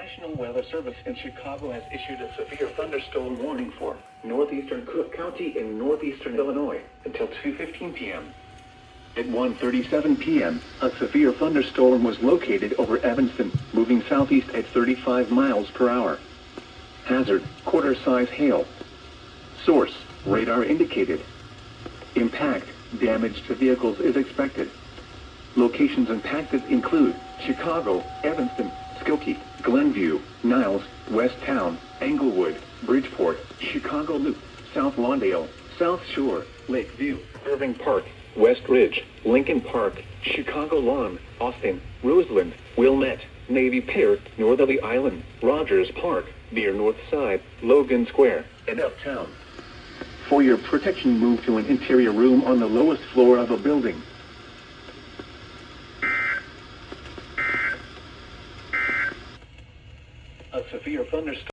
National Weather Service in Chicago has issued a severe thunderstorm warning for northeastern Cook County in northeastern Illinois until 2:15 p.m. At 1:37 p.m., a severe thunderstorm was located over Evanston, moving southeast at 35 miles per hour. Hazard, quarter-size hail. Source, radar indicated. Impact, damage to vehicles is expected. Locations impacted include Chicago, Evanston, Skokie, Glenview, Niles, West Town, Englewood, Bridgeport, Chicago Loop, South Lawndale, South Shore, Lakeview, Irving Park, West Ridge, Lincoln Park, Chicago Lawn, Austin, Roseland, Wilmette, Navy Pier, Northerly Island, Rogers Park, near North Side, Logan Square, and Uptown. For your protection, move to an interior room on the lowest floor of a building. A severe thunderstorm